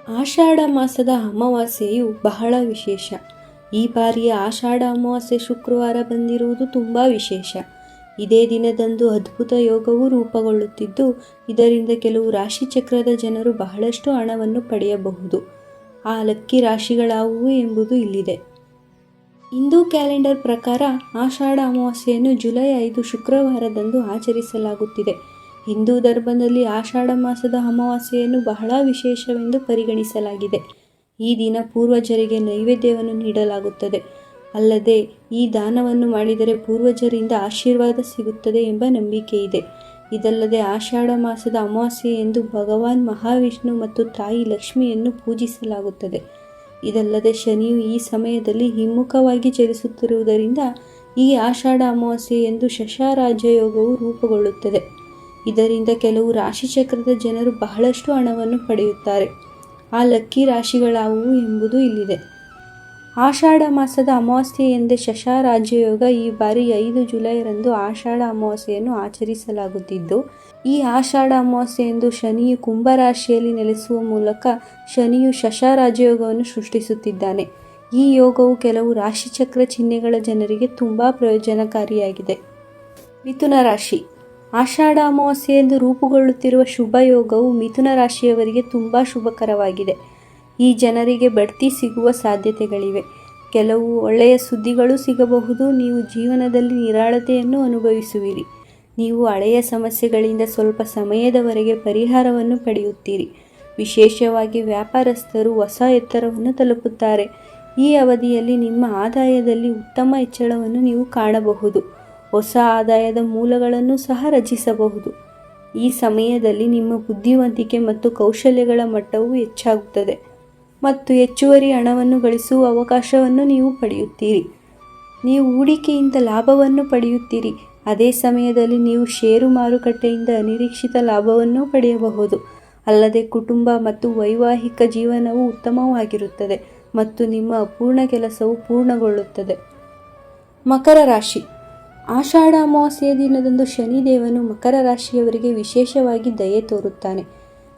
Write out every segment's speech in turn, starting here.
ಆಷಾಢ ಮಾಸದ ಅಮಾವಾಸ್ಯೆಯು ಬಹಳ ವಿಶೇಷ. ಈ ಬಾರಿಯ ಆಷಾಢ ಅಮಾವಾಸ್ಯೆ ಶುಕ್ರವಾರ ಬಂದಿರುವುದು ತುಂಬ ವಿಶೇಷ. ಇದೇ ದಿನದಂದು ಅದ್ಭುತ ಯೋಗವು ರೂಪುಗೊಳ್ಳುತ್ತಿದ್ದು, ಇದರಿಂದ ಕೆಲವು ರಾಶಿಚಕ್ರದ ಜನರು ಬಹಳಷ್ಟು ಹಣವನ್ನು ಪಡೆಯಬಹುದು. ಆ ಲಕ್ಕಿ ರಾಶಿಗಳಾವುವು ಎಂಬುದು ಇಲ್ಲಿದೆ. ಹಿಂದೂ ಕ್ಯಾಲೆಂಡರ್ ಪ್ರಕಾರ ಆಷಾಢ ಅಮಾವಾಸ್ಯೆಯನ್ನು ಜುಲೈ 5 ಶುಕ್ರವಾರದಂದು ಆಚರಿಸಲಾಗುತ್ತಿದೆ. ಹಿಂದೂ ಧರ್ಮದಲ್ಲಿ ಆಷಾಢ ಮಾಸದ ಅಮಾವಾಸ್ಯೆಯನ್ನು ಬಹಳ ವಿಶೇಷವೆಂದು ಪರಿಗಣಿಸಲಾಗಿದೆ. ಈ ದಿನ ಪೂರ್ವಜರಿಗೆ ನೈವೇದ್ಯವನ್ನು ನೀಡಲಾಗುತ್ತದೆ. ಅಲ್ಲದೆ ಈ ದಾನವನ್ನು ಮಾಡಿದರೆ ಪೂರ್ವಜರಿಂದ ಆಶೀರ್ವಾದ ಸಿಗುತ್ತದೆ ಎಂಬ ನಂಬಿಕೆ ಇದೆ. ಇದಲ್ಲದೆ ಆಷಾಢ ಮಾಸದ ಅಮಾವಾಸ್ಯೆಯಂದು ಭಗವಾನ್ ಮಹಾವಿಷ್ಣು ಮತ್ತು ತಾಯಿ ಲಕ್ಷ್ಮಿಯನ್ನು ಪೂಜಿಸಲಾಗುತ್ತದೆ. ಇದಲ್ಲದೆ ಶನಿಯು ಈ ಸಮಯದಲ್ಲಿ ಹಿಮ್ಮುಖವಾಗಿ ಚಲಿಸುತ್ತಿರುವುದರಿಂದ ಈ ಆಷಾಢ ಅಮಾವಾಸ್ಯೆಯಂದು ಶಶಾರಾಜಯೋಗವು ರೂಪುಗೊಳ್ಳುತ್ತದೆ. ಇದರಿಂದ ಕೆಲವು ರಾಶಿಚಕ್ರದ ಜನರು ಬಹಳಷ್ಟು ಹಣವನ್ನು ಪಡೆಯುತ್ತಾರೆ. ಆ ಲಕ್ಕಿ ರಾಶಿಗಳಾವುವು ಎಂಬುದು ಇಲ್ಲಿದೆ. ಆಷಾಢ ಮಾಸದ ಅಮಾವಾಸ್ಯೆ ಎಂದೇ ಶಶಾರಾಜಯೋಗ. ಈ ಬಾರಿ 5 ಜುಲೈರಂದು ಆಷಾಢ ಅಮಾವಾಸ್ಯೆಯನ್ನು ಆಚರಿಸಲಾಗುತ್ತಿದ್ದು, ಈ ಆಷಾಢ ಅಮಾವಾಸ್ಯೆಯಂದು ಶನಿಯು ಕುಂಭರಾಶಿಯಲ್ಲಿ ನೆಲೆಸುವ ಮೂಲಕ ಶನಿಯು ಶಶಾರಾಜಯೋಗವನ್ನು ಸೃಷ್ಟಿಸುತ್ತಿದ್ದಾನೆ. ಈ ಯೋಗವು ಕೆಲವು ರಾಶಿಚಕ್ರ ಚಿಹ್ನೆಗಳ ಜನರಿಗೆ ತುಂಬ ಪ್ರಯೋಜನಕಾರಿಯಾಗಿದೆ. ಮಿಥುನ ರಾಶಿ. ಆಷಾಢ ಅಮಾವಾಸ್ಯೆಯಂದು ರೂಪುಗೊಳ್ಳುತ್ತಿರುವ ಶುಭ ಯೋಗವು ಮಿಥುನ ರಾಶಿಯವರಿಗೆ ತುಂಬ ಶುಭಕರವಾಗಿದೆ. ಈ ಜನರಿಗೆ ಬಡ್ತಿ ಸಿಗುವ ಸಾಧ್ಯತೆಗಳಿವೆ. ಕೆಲವು ಒಳ್ಳೆಯ ಸುದ್ದಿಗಳು ಸಿಗಬಹುದು. ನೀವು ಜೀವನದಲ್ಲಿ ನಿರಾಳತೆಯನ್ನು ಅನುಭವಿಸುವಿರಿ. ನೀವು ಹಳೆಯ ಸಮಸ್ಯೆಗಳಿಂದ ಸ್ವಲ್ಪ ಸಮಯದವರೆಗೆ ಪರಿಹಾರವನ್ನು ಪಡೆಯುತ್ತೀರಿ. ವಿಶೇಷವಾಗಿ ವ್ಯಾಪಾರಸ್ಥರು ಹೊಸ ಎತ್ತರವನ್ನು ತಲುಪುತ್ತಾರೆ. ಈ ಅವಧಿಯಲ್ಲಿ ನಿಮ್ಮ ಆದಾಯದಲ್ಲಿ ಉತ್ತಮ ಹೆಚ್ಚಳವನ್ನು ನೀವು ಕಾಣಬಹುದು. ಹೊಸ ಆದಾಯದ ಮೂಲಗಳನ್ನು ಸಹ ರಚಿಸಬಹುದು. ಈ ಸಮಯದಲ್ಲಿ ನಿಮ್ಮ ಬುದ್ಧಿವಂತಿಕೆ ಮತ್ತು ಕೌಶಲ್ಯಗಳ ಮಟ್ಟವು ಹೆಚ್ಚಾಗುತ್ತದೆ ಮತ್ತು ಹೆಚ್ಚುವರಿ ಹಣವನ್ನು ಗಳಿಸುವ ಅವಕಾಶವನ್ನು ನೀವು ಪಡೆಯುತ್ತೀರಿ. ನೀವು ಹೂಡಿಕೆಯಿಂದ ಲಾಭವನ್ನು ಪಡೆಯುತ್ತೀರಿ. ಅದೇ ಸಮಯದಲ್ಲಿ ನೀವು ಷೇರು ಮಾರುಕಟ್ಟೆಯಿಂದ ಅನಿರೀಕ್ಷಿತ ಲಾಭವನ್ನು ಪಡೆಯಬಹುದು. ಅಲ್ಲದೆ ಕುಟುಂಬ ಮತ್ತು ವೈವಾಹಿಕ ಜೀವನವು ಉತ್ತಮವಾಗಿರುತ್ತದೆ ಮತ್ತು ನಿಮ್ಮ ಅಪೂರ್ಣ ಕೆಲಸವು ಪೂರ್ಣಗೊಳ್ಳುತ್ತದೆ. ಮಕರ ರಾಶಿ. ಆಷಾಢ ಅಮಾವಾಸ್ಯೆಯ ದಿನದಂದು ಶನಿದೇವನು ಮಕರ ರಾಶಿಯವರಿಗೆ ವಿಶೇಷವಾಗಿ ದಯೆ ತೋರುತ್ತಾನೆ.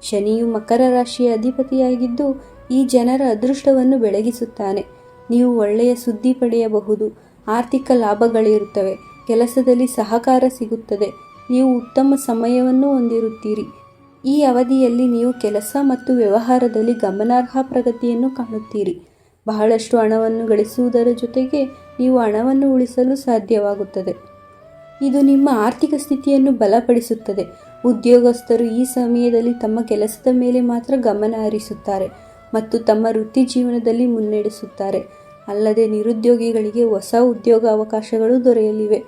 ಶನಿಯು ಮಕರ ರಾಶಿಯ ಅಧಿಪತಿಯಾಗಿದ್ದು, ಈ ಜನರ ಅದೃಷ್ಟವನ್ನು ಬೆಳಗಿಸುತ್ತಾನೆ. ನೀವು ಒಳ್ಳೆಯ ಸುದ್ದಿ ಪಡೆಯಬಹುದು. ಆರ್ಥಿಕ ಲಾಭಗಳಿರುತ್ತವೆ. ಕೆಲಸದಲ್ಲಿ ಸಹಕಾರ ಸಿಗುತ್ತದೆ. ನೀವು ಉತ್ತಮ ಸಮಯವನ್ನು ಹೊಂದಿರುತ್ತೀರಿ. ಈ ಅವಧಿಯಲ್ಲಿ ನೀವು ಕೆಲಸ ಮತ್ತು ವ್ಯವಹಾರದಲ್ಲಿ ಗಮನಾರ್ಹ ಪ್ರಗತಿಯನ್ನು ಕಾಣುತ್ತೀರಿ. ಬಹಳಷ್ಟು ಹಣವನ್ನು ಗಳಿಸುವುದರ ಜೊತೆಗೆ ನೀವು ಹಣವನ್ನು ಉಳಿಸಲು ಸಾಧ್ಯವಾಗುತ್ತದೆ. ಇದು ನಿಮ್ಮ ಆರ್ಥಿಕ ಸ್ಥಿತಿಯನ್ನು ಬಲಪಡಿಸುತ್ತದೆ. ಉದ್ಯೋಗಸ್ಥರು ಈ ಸಮಯದಲ್ಲಿ ತಮ್ಮ ಕೆಲಸದ ಮೇಲೆ ಮಾತ್ರ ಗಮನ ಹರಿಸುತ್ತಾರೆ ಮತ್ತು ತಮ್ಮ ವೃತ್ತಿ ಜೀವನದಲ್ಲಿ ಮುನ್ನಡೆಸುತ್ತಾರೆ. ಅಲ್ಲದೆ ನಿರುದ್ಯೋಗಿಗಳಿಗೆ ಹೊಸ ಉದ್ಯೋಗ ಅವಕಾಶಗಳು ದೊರೆಯಲಿವೆ.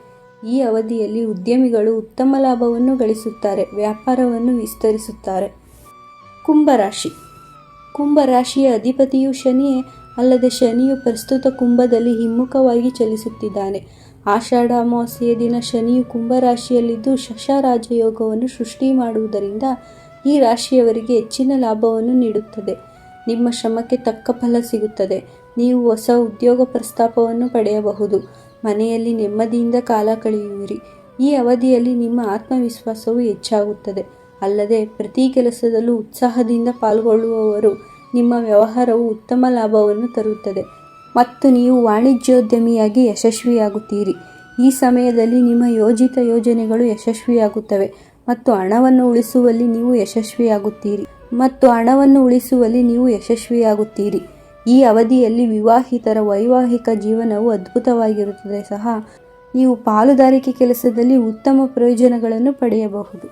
ಈ ಅವಧಿಯಲ್ಲಿ ಉದ್ಯಮಿಗಳು ಉತ್ತಮ ಲಾಭವನ್ನು ಗಳಿಸುತ್ತಾರೆ. ವ್ಯಾಪಾರವನ್ನು ವಿಸ್ತರಿಸುತ್ತಾರೆ. ಕುಂಭರಾಶಿ. ಕುಂಭರಾಶಿಯ ಅಧಿಪತಿಯು ಶನಿಯೇ. ಅಲ್ಲದೆ ಶನಿಯು ಪ್ರಸ್ತುತ ಕುಂಭದಲ್ಲಿ ಹಿಮ್ಮುಖವಾಗಿ ಚಲಿಸುತ್ತಿದ್ದಾನೆ. ಆಷಾಢ ಅಮಾವಾಸ್ಯೆಯ ದಿನ ಶನಿಯು ಕುಂಭರಾಶಿಯಲ್ಲಿದ್ದು ಶಶಾರಾಜಯೋಗವನ್ನು ಸೃಷ್ಟಿ ಮಾಡುವುದರಿಂದ ಈ ರಾಶಿಯವರಿಗೆ ಹೆಚ್ಚಿನ ಲಾಭವನ್ನು ನೀಡುತ್ತದೆ. ನಿಮ್ಮ ಶ್ರಮಕ್ಕೆ ತಕ್ಕ ಫಲ ಸಿಗುತ್ತದೆ. ನೀವು ಹೊಸ ಉದ್ಯೋಗ ಪ್ರಸ್ತಾಪವನ್ನು ಪಡೆಯಬಹುದು. ಮನೆಯಲ್ಲಿ ನೆಮ್ಮದಿಯಿಂದ ಕಾಲ ಕಳೆಯುವಿರಿ. ಈ ಅವಧಿಯಲ್ಲಿ ನಿಮ್ಮ ಆತ್ಮವಿಶ್ವಾಸವು ಹೆಚ್ಚಾಗುತ್ತದೆ. ಅಲ್ಲದೆ ಪ್ರತಿ ಕೆಲಸದಲ್ಲೂ ಉತ್ಸಾಹದಿಂದ ಪಾಲ್ಗೊಳ್ಳುವವರು. ನಿಮ್ಮ ವ್ಯವಹಾರವು ಉತ್ತಮ ಲಾಭವನ್ನು ತರುತ್ತದೆ ಮತ್ತು ನೀವು ವಾಣಿಜ್ಯೋದ್ಯಮಿಯಾಗಿ ಯಶಸ್ವಿಯಾಗುತ್ತೀರಿ. ಈ ಸಮಯದಲ್ಲಿ ನಿಮ್ಮ ಯೋಜಿತ ಯೋಜನೆಗಳು ಯಶಸ್ವಿಯಾಗುತ್ತವೆ ಮತ್ತು ಹಣವನ್ನು ಉಳಿಸುವಲ್ಲಿ ನೀವು ಯಶಸ್ವಿಯಾಗುತ್ತೀರಿ. ಈ ಅವಧಿಯಲ್ಲಿ ವಿವಾಹಿತರ ವೈವಾಹಿಕ ಜೀವನವು ಅದ್ಭುತವಾಗಿರುತ್ತದೆ ಸಹ. ನೀವು ಪಾಲುದಾರಿಕೆ ಕೆಲಸದಲ್ಲಿ ಉತ್ತಮ ಪ್ರಯೋಜನಗಳನ್ನು ಪಡೆಯಬಹುದು.